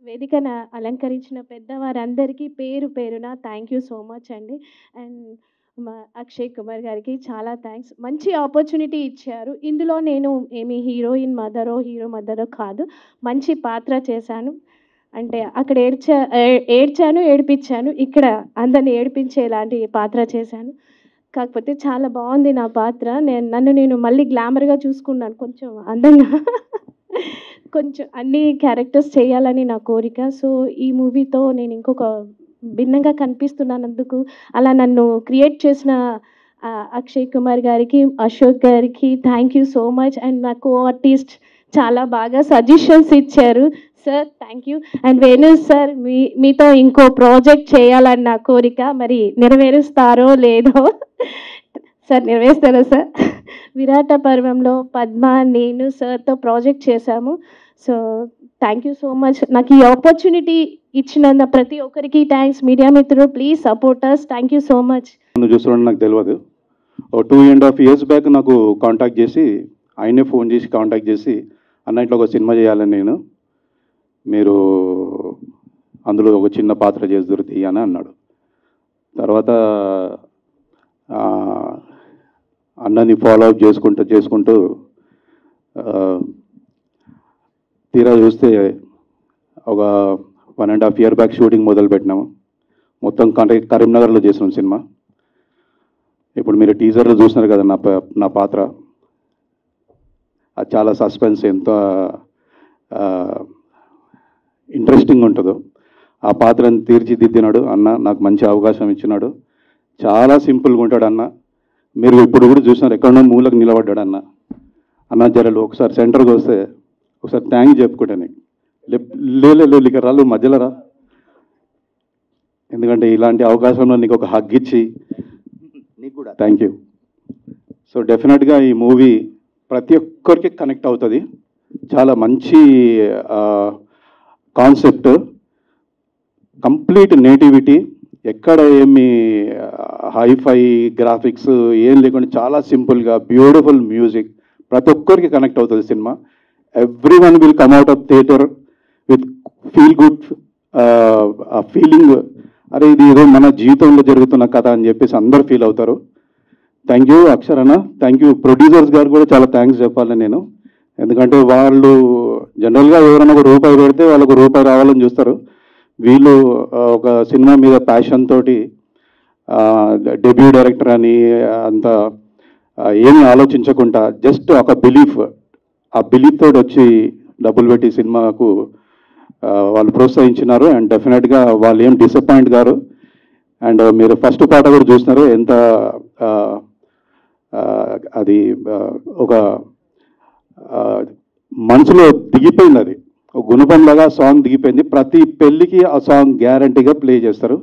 వేదికను అలంకరించిన పెద్దవారందరికీ పేరు పేరున థ్యాంక్ యూ సో మచ్ అండి. అండ్ మా అక్షయ్ కుమార్ గారికి చాలా థ్యాంక్స్. మంచి ఆపర్చునిటీ ఇచ్చారు. ఇందులో నేను ఏమి హీరోయిన్ మదరో, హీరో మదరో కాదు. మంచి పాత్ర చేశాను. అంటే అక్కడ ఏడ్చాను, ఏడిపించాను. ఇక్కడ అందరిని ఏడిపించేలాంటి పాత్ర చేశాను. కాకపోతే చాలా బాగుంది నా పాత్ర. నన్ను మళ్ళీ గ్లామర్‌గా చూసుకున్నాను. కొంచెం అందంగా కొంచెం అన్ని క్యారెక్టర్స్ చేయాలని నా కోరిక. సో, ఈ మూవీతో నేను ఇంకొక భిన్నంగా కనిపిస్తున్నందుకు, అలా నన్ను క్రియేట్ చేసిన అక్షయ్ కుమార్ గారికి, అశోక్ గారికి thank you so much. And నా కో ఆర్టిస్ట్ చాలా బాగా సజెషన్స్ ఇచ్చారు. Sir thank you. And Venu sir, మీతో ఇంకో ప్రాజెక్ట్ చేయాలని నా కోరిక. మరి నెరవేరుస్తారో లేదో సార్, నెరవేరుస్తారా సార్? విరాట పర్వంలో పద్మ, నేను సార్తో ప్రాజెక్ట్ చేశాము. So thank you so much. నాకు ఈ ఆపర్చునిటీ ఇచ్చిన ప్రతి ఒక్కరికి థ్యాంక్స్. మీడియా మిత్రులు, please support us. Thank you so much. చూస్తున్నాను నాకు తెలియదు. 2.5 years బ్యాక్ నాకు కాంటాక్ట్ చేసి, ఆయనే ఫోన్ చేసి కాంటాక్ట్ చేసి, అన్న ఇట్లా ఒక సినిమా చేయాలని నేను, మీరు అందులో ఒక చిన్న పాత్ర చేసి దొరుకుతాయి అని అన్నాడు. తర్వాత అన్నని ఫాలో అప్ చేసుకుంటూ తీరా చూస్తే ఒక 1.5 year బ్యాక్ షూటింగ్ మొదలుపెట్టినాము. మొత్తం కరీంనగర్లో చేసినాం సినిమా. ఇప్పుడు మీరు టీజర్లో చూసినారు కదా నా పాత్ర. అది చాలా సస్పెన్స్, ఎంత ఇంట్రెస్టింగ్ ఉంటుందో. ఆ పాత్రను తీర్చిదిద్దినాడు అన్న, నాకు మంచి అవకాశం ఇచ్చినాడు. చాలా సింపుల్గా ఉంటాడు అన్న. మీరు ఇప్పుడు కూడా చూసినారు, ఎక్కడో మూలకు నిలబడ్డాడు అన్న. అన్న జరలు ఒకసారి సెంటర్కి వస్తే ఒకసారి థ్యాంక్ చెప్పుకుంటా నీకు. లేదు ఇక రాళ్ళు మధ్యలో రా, ఎందుకంటే ఇలాంటి అవకాశంలో నీకు ఒక హగ్ ఇచ్చి నీకు కూడా థ్యాంక్ యూ. సో డెఫినెట్గా ఈ మూవీ ప్రతి ఒక్కరికి కనెక్ట్ అవుతుంది. చాలా మంచి కాన్సెప్ట్, కంప్లీట్ నేటివిటీ, ఎక్కడ ఏమి హైఫై గ్రాఫిక్స్ ఏం లేకుండా చాలా సింపుల్గా బ్యూటిఫుల్ మ్యూజిక్, ప్రతి ఒక్కరికి కనెక్ట్ అవుతుంది cinema. Every one will come out of theatre with feel good feeling. అరే ఇది ఏదో మన జీవితంలో జరుగుతున్న కథ అని చెప్పేసి అందరు ఫీల్ అవుతారు. థ్యాంక్ యూ అక్షరణ, థ్యాంక్ యూ. ప్రొడ్యూసర్స్ గారు కూడా చాలా థ్యాంక్స్ చెప్పాలి నేను. ఎందుకంటే వాళ్ళు జనరల్గా ఎవరైనా ఒక రూపాయి పెడితే వాళ్ళకు రూపాయి రావాలని చూస్తారు. వీళ్ళు ఒక సినిమా మీద ప్యాషన్ తోటి, డెబ్యూ డైరెక్టర్ అని అంత ఏమీ ఆలోచించకుండా జస్ట్ ఒక బిలీఫ్, ఆ బిలీఫ్ తోటి వచ్చి డబ్బులు పెట్టి సినిమాకు వాళ్ళు ప్రోత్సహించినారు. అండ్ డెఫినెట్గా వాళ్ళు ఏం డిసప్పాయింట్ గారు. అండ్ మీరు ఫస్ట్ పాట కూడా చూసినారు, ఎంత అది ఒక మనసులో దిగిపోయింది. అది ఒక గుణపంలాగా సాంగ్ దిగిపోయింది. ప్రతి పెళ్ళికి ఆ సాంగ్ గ్యారంటీగా ప్లే చేస్తారు.